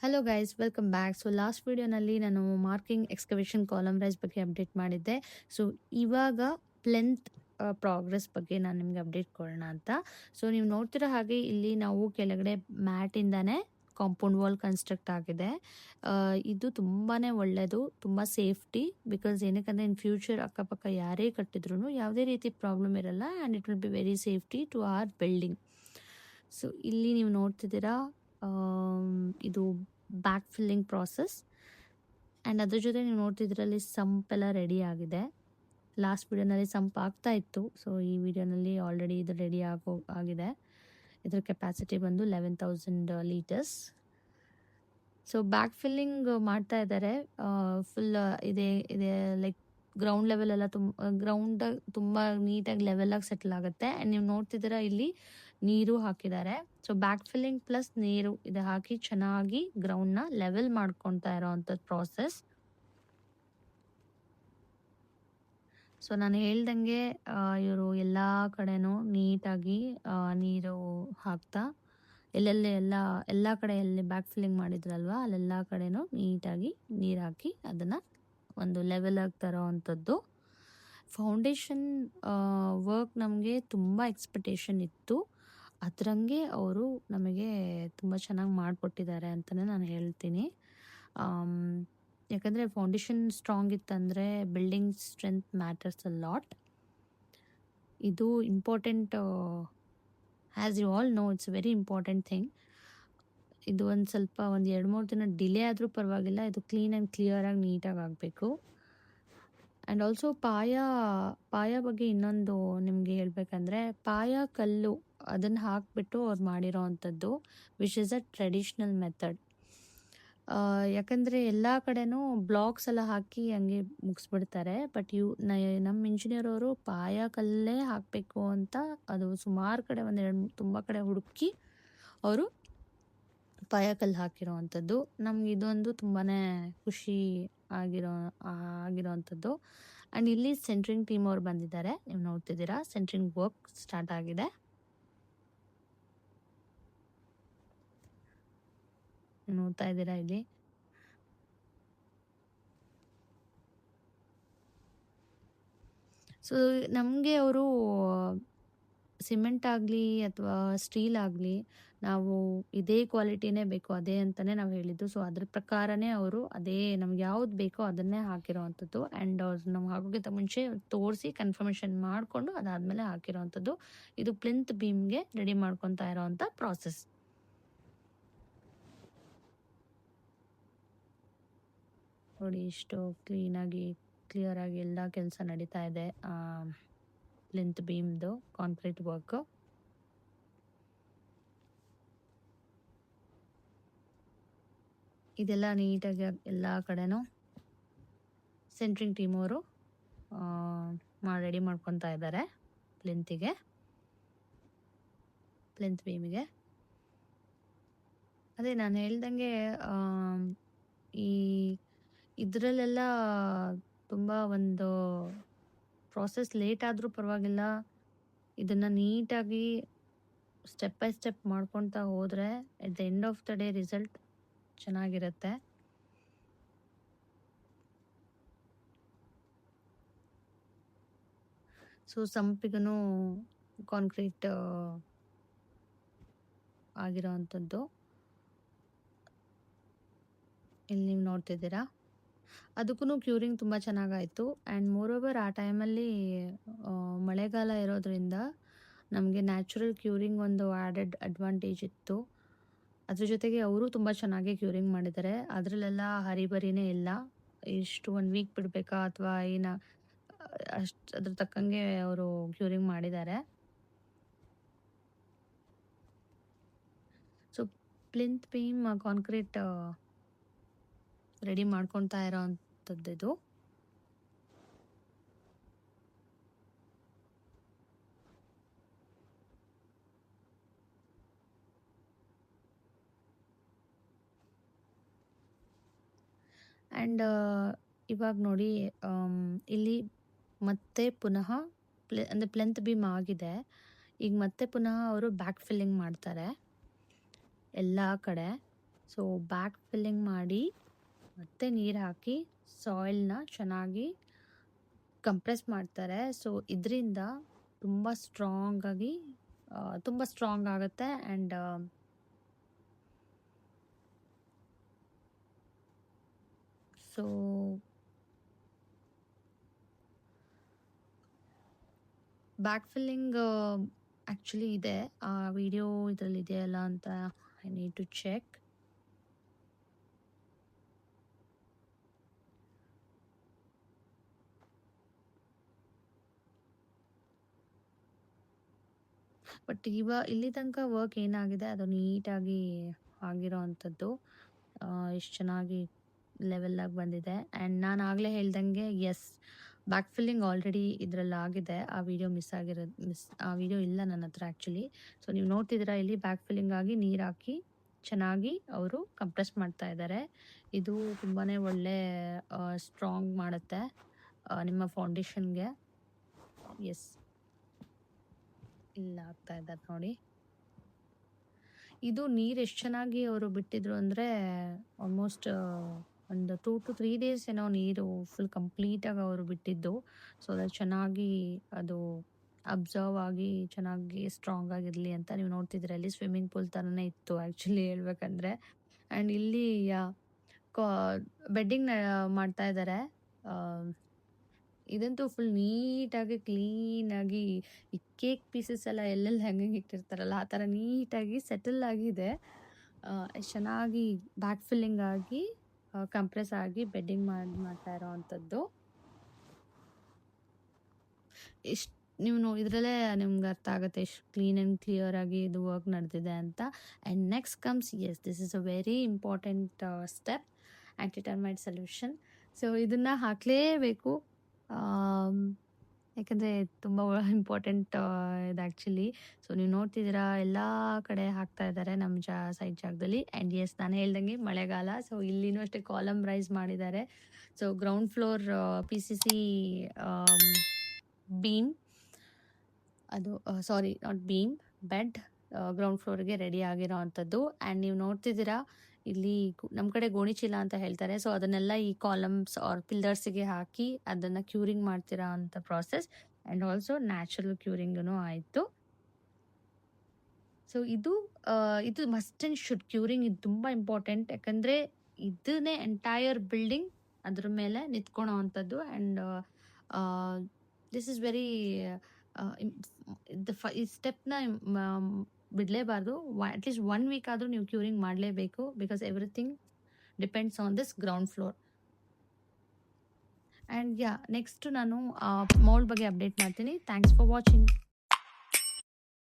Hello guys, welcome back. So last ವಿಡಿಯೋನಲ್ಲಿ ನಾನು marking excavation column rice ಬಗ್ಗೆ update ಮಾಡಿದ್ದೆ. ಸೊ ಇವಾಗ ಪ್ಲೆಂತ್ ಪ್ರೋಗ್ರೆಸ್ ಬಗ್ಗೆ ನಾನು ನಿಮಗೆ ಅಪ್ಡೇಟ್ ಕೊಡೋಣ ಅಂತ. ಸೊ ನೀವು ನೋಡ್ತಿರೋ ಹಾಗೆ ಇಲ್ಲಿ ನಾವು ಕೆಳಗಡೆ ಮ್ಯಾಟಿಂದಾನೇ ಕಾಂಪೌಂಡ್ ವಾಲ್ ಕನ್ಸ್ಟ್ರಕ್ಟ್ ಆಗಿದೆ. ಇದು ತುಂಬಾ ಒಳ್ಳೆಯದು, ತುಂಬ ಸೇಫ್ಟಿ. ಬಿಕಾಸ್ ಏನಕ್ಕಂದರೆ ಇನ್ ಫ್ಯೂಚರ್ ಅಕ್ಕಪಕ್ಕ ಯಾರೇ ಕಟ್ಟಿದ್ರು ಯಾವುದೇ ರೀತಿ ಪ್ರಾಬ್ಲಮ್ ಇರಲ್ಲ and it will be very safety to our building. So ಇಲ್ಲಿ ನೀವು ನೋಡ್ತಿದ್ದೀರಾ, ಇದು ಬ್ಯಾಕ್ ಫಿಲ್ಲಿಂಗ್ ಪ್ರಾಸೆಸ್. ಆ್ಯಂಡ್ ಅದ್ರ ಜೊತೆ ನೀವು ನೋಡ್ತಿದ್ರಲ್ಲಿ ಸಂಪ್ ಎಲ್ಲ ರೆಡಿ ಆಗಿದೆ. ಲಾಸ್ಟ್ ವಿಡಿಯೋನಲ್ಲಿ ಸಂಪ್ ಆಗ್ತಾ ಇತ್ತು. ಸೊ ಈ ವಿಡಿಯೋನಲ್ಲಿ ಆಲ್ರೆಡಿ ಇದು ರೆಡಿ ಆಗಿದೆ. ಇದ್ರ ಕೆಪಾಸಿಟಿ ಬಂದು 11,000 ಲೀಟರ್ಸ್. ಸೊ ಬ್ಯಾಕ್ ಫಿಲ್ಲಿಂಗ್ ಮಾಡ್ತಾ ಇದ್ದಾರೆ. ಫುಲ್ ಇದೆ ಲೈಕ್ ಗ್ರೌಂಡ್ ಲೆವೆಲ್ ಎಲ್ಲ ಗ್ರೌಂಡ್ ತುಂಬ ನೀಟಾಗಿ ಲೆವೆಲಾಗಿ ಸೆಟಲ್ ಆಗುತ್ತೆ. ಆ್ಯಂಡ್ ನೀವು ನೋಡ್ತಿದ್ದೀರಾ ಇಲ್ಲಿ ನೀರು ಹಾಕಿದ್ದಾರೆ. ಸೊ ಬ್ಯಾಕ್ ಫಿಲ್ಲಿಂಗ್ ಪ್ಲಸ್ ನೀರು ಇದು ಹಾಕಿ ಚೆನ್ನಾಗಿ ಗ್ರೌಂಡ್ನ ಲೆವೆಲ್ ಮಾಡ್ಕೊತಾ ಇರೋ ಅಂಥದ್ದು ಪ್ರಾಸೆಸ್. ಸೊ ನಾನು ಹೇಳ್ದಂಗೆ ಇವರು ಎಲ್ಲ ಕಡೆನೂ ನೀಟಾಗಿ ನೀರು ಹಾಕ್ತಾ ಎಲ್ಲ ಕಡೆ ಎಲ್ಲಿ ಬ್ಯಾಕ್ ಫಿಲ್ಲಿಂಗ್ ಮಾಡಿದ್ರಲ್ವ ಅಲ್ಲೆಲ್ಲ ಕಡೆನೂ ನೀಟಾಗಿ ನೀರು ಹಾಕಿ ಅದನ್ನು ಒಂದು ಲೆವೆಲ್ ಆಗಿ ತರೋ ಅಂಥದ್ದು. ಫೌಂಡೇಶನ್ ವರ್ಕ್ ನಮಗೆ ತುಂಬ ಎಕ್ಸ್ಪೆಕ್ಟೇಷನ್ ಇತ್ತು. ಅದರಂಗೆ ಅವರು ನಮಗೆ ತುಂಬ ಚೆನ್ನಾಗಿ ಮಾಡಿಕೊಟ್ಟಿದ್ದಾರೆ ಅಂತಲೇ ನಾನು ಹೇಳ್ತೀನಿ. ಯಾಕಂದರೆ ಫೌಂಡೇಶನ್ ಸ್ಟ್ರಾಂಗ್ ಇತ್ತಂದರೆ building strength matters a lot. ಇದು important. As you all know, it's very important thing. ಇದು ಒಂದು 2-3 ದಿನ ಡಿಲೇ ಆದರೂ ಪರವಾಗಿಲ್ಲ, ಇದು ಕ್ಲೀನ್ ಆ್ಯಂಡ್ ಕ್ಲಿಯರಾಗಿ ನೀಟಾಗಿ ಆಗಬೇಕು. ಆ್ಯಂಡ್ ಆಲ್ಸೋ ಪಾಯ ಬಗ್ಗೆ ಇನ್ನೊಂದು ನಿಮಗೆ ಹೇಳಬೇಕಂದ್ರೆ, ಪಾಯ ಕಲ್ಲು ಅದನ್ನು ಹಾಕಿಬಿಟ್ಟು ಅವ್ರು ಮಾಡಿರೋ ಅಂಥದ್ದು, which is a traditional method. ಯಾಕಂದರೆ ಎಲ್ಲ ಕಡೆನೂ ಬ್ಲಾಕ್ಸ್ ಎಲ್ಲ ಹಾಕಿ ಹಂಗೆ ಮುಗಿಸ್ಬಿಡ್ತಾರೆ. ಬಟ್ ನಮ್ಮ ಇಂಜಿನಿಯರ್ ಅವರು ಪಾಯ ಕಲ್ಲೇ ಹಾಕಬೇಕು ಅಂತ ಅದು ಸುಮಾರು ಕಡೆ ತುಂಬ ಕಡೆ ಹುಡುಕಿ ಅವರು ಪಾಯ ಕಲ್ಲು ಹಾಕಿರೋ ಅಂಥದ್ದು. ನಮ್ಗೆ ಇದೊಂದು ತುಂಬಾ ಖುಷಿ ಆಗಿರೋ ಅಂಥದ್ದು. ಆ್ಯಂಡ್ ಇಲ್ಲಿ ಸೆಂಟ್ರಿಂಗ್ ಟೀಮ್ ಅವ್ರು ಬಂದಿದ್ದಾರೆ. ನೀವು ನೋಡ್ತಿದ್ದೀರಾ, ಸೆಂಟ್ರಿಂಗ್ ವರ್ಕ್ ಸ್ಟಾರ್ಟ್ ಆಗಿದೆ. ನೋಡ್ತಾ ಇದ್ದೀರಾ ಇಲ್ಲಿ. ಸೊ ನಮಗೆ ಅವರು ಸಿಮೆಂಟ್ ಆಗಲಿ ಅಥವಾ ಸ್ಟೀಲ್ ಆಗಲಿ ನಾವು ಇದೇ ಕ್ವಾಲಿಟಿನೇ ಬೇಕು ಅದೇ ಅಂತಲೇ ನಾವು ಹೇಳಿದ್ದು. ಸೊ ಅದ್ರ ಪ್ರಕಾರನೇ ಅವರು ಅದೇ ನಮ್ಗೆ ಯಾವ್ದು ಬೇಕೋ ಅದನ್ನೇ ಹಾಕಿರೋ ಅಂಥದ್ದು. ಆ್ಯಂಡ್ ಅವ್ರು ನಮ್ಗೆ ಹಾಕೋಕ್ಕಿಂತ ಮುಂಚೆ ತೋರಿಸಿ ಕನ್ಫರ್ಮೇಷನ್ ಮಾಡಿಕೊಂಡು ಅದಾದಮೇಲೆ ಹಾಕಿರೋ ಅಂಥದ್ದು. ಇದು ಪ್ಲಿಂತ್ ಬೀಮ್ಗೆ ರೆಡಿ ಮಾಡ್ಕೊತಾ ಇರೋ ಅಂಥ ಪ್ರಾಸೆಸ್. ನೋಡಿ, ಇಷ್ಟು ಕ್ಲಿಯರಾಗಿ ಎಲ್ಲ ಕೆಲಸ ನಡೀತಾ ಇದೆ. ಪ್ಲಿಂತ್ ಬೀಮ್ದು ಕಾಂಕ್ರೀಟ್ ವರ್ಕ್. ಇದೆಲ್ಲ ನೀಟಾಗಿ ಎಲ್ಲ ಕಡೆನೂ ಸೆಂಟ್ರಿಂಗ್ ಟೀಮ್ ಅವರು ರೆಡಿ ಮಾಡ್ಕೊತಾ ಇದ್ದಾರೆ ಪ್ಲಿಂತ್ ಬೀಮಿಗೆ. ಅದೇ ನಾನು ಹೇಳ್ದಂಗೆ ಇದರಲ್ಲೆಲ್ಲ ತುಂಬ ಒಂದು ಪ್ರಾಸೆಸ್ ಲೇಟ್ ಆದರೂ ಪರವಾಗಿಲ್ಲ, ಇದನ್ನು ನೀಟಾಗಿ ಸ್ಟೆಪ್ ಬೈ ಸ್ಟೆಪ್ ಮಾಡ್ಕೊತಾ ಹೋದರೆ at the end of the day result ಚೆನ್ನಾಗಿರುತ್ತೆ. ಸೊ ಸಂಪಿಗೂ ಕಾಂಕ್ರೀಟ್ ಆಗಿರೋ ಅಂಥದ್ದು ಇಲ್ಲಿ ನೀವು ನೋಡ್ತಿದ್ದೀರಾ. ಅದಕ್ಕೂ ಕ್ಯೂರಿಂಗ್ ತುಂಬ ಚೆನ್ನಾಗಾಯಿತು. ಆ್ಯಂಡ್ ಮೋರ್ ಓವರ್ ಆ ಟೈಮಲ್ಲಿ ಮಳೆಗಾಲ ಇರೋದ್ರಿಂದ ನಮಗೆ ನ್ಯಾಚುರಲ್ ಕ್ಯೂರಿಂಗ್ ಒಂದು ಆ್ಯಡೆಡ್ ಅಡ್ವಾಂಟೇಜ್ ಇತ್ತು. ಅದ್ರ ಜೊತೆಗೆ ಅವರು ತುಂಬ ಚೆನ್ನಾಗಿ ಕ್ಯೂರಿಂಗ್ ಮಾಡಿದ್ದಾರೆ. ಅದರಲ್ಲೆಲ್ಲ ಹರಿಬರಿನೇ ಇಲ್ಲ. ಇಷ್ಟು 1 ವೀಕ್ ಬಿಡಬೇಕಾ ಅಥವಾ ಅಷ್ಟು ಅದ್ರ ತಕ್ಕಂಗೆ ಅವರು ಕ್ಯೂರಿಂಗ್ ಮಾಡಿದ್ದಾರೆ. So plinth beam concrete ready ಮಾಡ್ಕೊತಾ ಇರೋ ಅಂಥದ್ದು ಇದು. ಆ್ಯಂಡ್ ಇವಾಗ ನೋಡಿ, ಇಲ್ಲಿ ಮತ್ತೆ ಪುನಃ ಅಂದರೆ ಪ್ಲೆಂತ್ ಬೀಮ್ ಆಗಿದೆ. ಈಗ ಮತ್ತೆ ಪುನಃ ಅವರು ಬ್ಯಾಕ್ ಫಿಲ್ಲಿಂಗ್ ಮಾಡ್ತಾರೆ ಎಲ್ಲ ಕಡೆ. ಸೊ ಬ್ಯಾಕ್ ಫಿಲ್ಲಿಂಗ್ ಮಾಡಿ ಮತ್ತೆ ನೀರು ಹಾಕಿ ಸಾಯಿಲ್ನ ಚೆನ್ನಾಗಿ ಕಂಪ್ರೆಸ್ ಮಾಡ್ತಾರೆ. ಸೊ ಇದರಿಂದ ತುಂಬ ಸ್ಟ್ರಾಂಗ್ ಆಗುತ್ತೆ. And so back filling actually ಇದೆ, ಆ ವಿಡಿಯೋ ಇದರಲ್ಲಿ ಇದೆಯಲ್ಲ ಅಂತ I need to check. But ಇಲ್ಲಿ ತನಕ ವರ್ಕ್ ಏನಾಗಿದೆ ಅದು ನೀಟಾಗಿ ಆಗಿರೋ ಅಂಥದ್ದು, ಎಷ್ಟು ಚೆನ್ನಾಗಿ ಲೆವೆಲ್ಲಾಗಿ ಬಂದಿದೆ. ಆ್ಯಂಡ್ ನಾನು ಆಗಲೇ ಹೇಳ್ದಂಗೆ ಎಸ್, ಬ್ಯಾಕ್ ಫಿಲ್ಲಿಂಗ್ ಆಲ್ರೆಡಿ ಇದರಲ್ಲಿ ಆಗಿದೆ. ಆ ವಿಡಿಯೋ ಆ ವಿಡಿಯೋ ಇಲ್ಲ ನನ್ನ ಹತ್ರ ಆ್ಯಕ್ಚುಲಿ. ಸೊ ನೀವು ನೋಡ್ತಿದ್ದೀರಾ ಇಲ್ಲಿ ಬ್ಯಾಕ್ ಫಿಲ್ಲಿಂಗ್ ಆಗಿ ನೀರು ಹಾಕಿ ಚೆನ್ನಾಗಿ ಅವರು ಕಂಪ್ರೆಸ್ ಮಾಡ್ತಾ ಇದ್ದಾರೆ. ಇದು ತುಂಬಾ ಒಳ್ಳೆ ಸ್ಟ್ರಾಂಗ್ ಮಾಡುತ್ತೆ ನಿಮ್ಮ ಫೌಂಡೇಶನ್ಗೆ. ಎಸ್, ಇಲ್ಲ ಆಗ್ತಾ ಇದ್ದಾರೆ ನೋಡಿ. ಇದು ನೀರು ಎಷ್ಟು ಚೆನ್ನಾಗಿ ಅವರು ಬಿಟ್ಟಿದ್ರು ಅಂದರೆ ಆಲ್ಮೋಸ್ಟ್ ಒಂದು 2 to 3 days ಏನೋ ನೀರು ಫುಲ್ ಕಂಪ್ಲೀಟಾಗಿ ಅವರು ಬಿಟ್ಟಿದ್ದು. ಸೊ ಅದು ಚೆನ್ನಾಗಿ ಅದು ಅಬ್ಸರ್ವ್ ಆಗಿ ಚೆನ್ನಾಗಿ ಸ್ಟ್ರಾಂಗ್ ಆಗಿರಲಿ ಅಂತ. ನೀವು ನೋಡ್ತಿದ್ರೆ ಅಲ್ಲಿ ಸ್ವಿಮ್ಮಿಂಗ್ ಪೂಲ್ ಥರನೇ ಇತ್ತು ಆ್ಯಕ್ಚುಲಿ ಹೇಳ್ಬೇಕಂದ್ರೆ. ಆ್ಯಂಡ್ ಇಲ್ಲಿ ಬೆಡ್ಡಿಂಗ್ ಮಾಡ್ತಾ ಇದ್ದಾರೆ. ಇದಂತೂ ಫುಲ್ ನೀಟಾಗಿ ಕ್ಲೀನಾಗಿ ಈ ಕೇಕ್ ಪೀಸಸ್ ಎಲ್ಲ ಎಲ್ಲೆಲ್ಲಿ ಹೆಂಗೆ ಇಟ್ಟಿರ್ತಾರಲ್ಲ ಆ ಥರ ನೀಟಾಗಿ ಸೆಟಲ್ ಆಗಿದೆ. ಎಷ್ಟು ಚೆನ್ನಾಗಿ ಬ್ಯಾಕ್ ಫಿಲ್ಲಿಂಗ್ ಆಗಿ ಕಂಪ್ರೆಸ್ ಆಗಿ ಬೆಡ್ಡಿಂಗ್ ಮಾಡ್ತಾ ಇರೋ ಅಂಥದ್ದು. ಎಷ್ಟು ನೀವು ಇದರಲ್ಲೇ ನಿಮ್ಗೆ ಅರ್ಥ ಆಗುತ್ತೆ ಎಷ್ಟು ಕ್ಲೀನ್ ಆ್ಯಂಡ್ ಕ್ಲಿಯರ್ ಆಗಿ ಇದು ವರ್ಕ್ ನಡೆದಿದೆ ಅಂತ. And next comes this is a very important step, anti termite solution. So ಇದನ್ನು ಹಾಕಲೇಬೇಕು, ಯಾಕಂದರೆ ತುಂಬ ಇಂಪಾರ್ಟೆಂಟ್ ಇದು ಆ್ಯಕ್ಚುಲಿ. ಸೊ ನೀವು ನೋಡ್ತಿದ್ದೀರಾ ಎಲ್ಲ ಕಡೆ ಹಾಕ್ತಾ ಇದ್ದಾರೆ ನಮ್ಮ ಸೈಡ್ ಜಾಗದಲ್ಲಿ. ಆ್ಯಂಡ್ ಎಸ್, ನಾನು ಹೇಳ್ದಂಗೆ ಮಳೆಗಾಲ, ಸೊ ಇಲ್ಲಿನೂ ಅಷ್ಟೇ ಕಾಲಮ್ ರೈಸ್ ಮಾಡಿದ್ದಾರೆ. So ground floor PCC beam, ಅದು sorry not beam, bed ground ಫ್ಲೋರ್ಗೆ ರೆಡಿ ಆಗಿರೋ ಅಂಥದ್ದು. ಆ್ಯಂಡ್ ನೀವು ನೋಡ್ತಿದ್ದೀರಾ ಇಲ್ಲಿ ನಮ್ಮ ಕಡೆ ಗೋಣಿಚೀಲ ಅಂತ ಹೇಳ್ತಾರೆ. ಸೊ ಅದನ್ನೆಲ್ಲ ಈ ಕಾಲಮ್ಸ್ ಆರ್ ಪಿಲ್ಲರ್ಸಿಗೆ ಹಾಕಿ ಅದನ್ನು ಕ್ಯೂರಿಂಗ್ ಮಾಡ್ತಿರೋ ಅಂಥ ಪ್ರಾಸೆಸ್. ಆ್ಯಂಡ್ ಆಲ್ಸೋ ನ್ಯಾಚುರಲ್ ಕ್ಯೂರಿಂಗೂ ಆಯಿತು. ಸೊ ಇದು ಮಸ್ಟ್ ಆ್ಯಂಡ್ ಶುಡ್ ಕ್ಯೂರಿಂಗ್ ಇದು ತುಂಬ ಇಂಪಾರ್ಟೆಂಟ್, ಯಾಕಂದರೆ ಇದನ್ನೇ ಎಂಟೈರ್ ಬಿಲ್ಡಿಂಗ್ ಅದ್ರ ಮೇಲೆ ನಿಂತ್ಕೊಳೋ ಅಂಥದ್ದು. ಆ್ಯಂಡ್ ದಿಸ್ ಇಸ್ ವೆರಿ ಈ ಸ್ಟೆಪ್ನ ಬಿಡಲೇಬಾರ್ದು. ಅಟ್ಲೀಸ್ಟ್ 1 week ಆದರೂ ನೀವು ಕ್ಯೂರಿಂಗ್ ಮಾಡಲೇಬೇಕು, because everything depends on this ground floor. And next ನಾನು ಮೋಲ್ಡ್ ಬಗ್ಗೆ ಅಪ್ಡೇಟ್ ಮಾಡ್ತೀನಿ. Thanks for watching.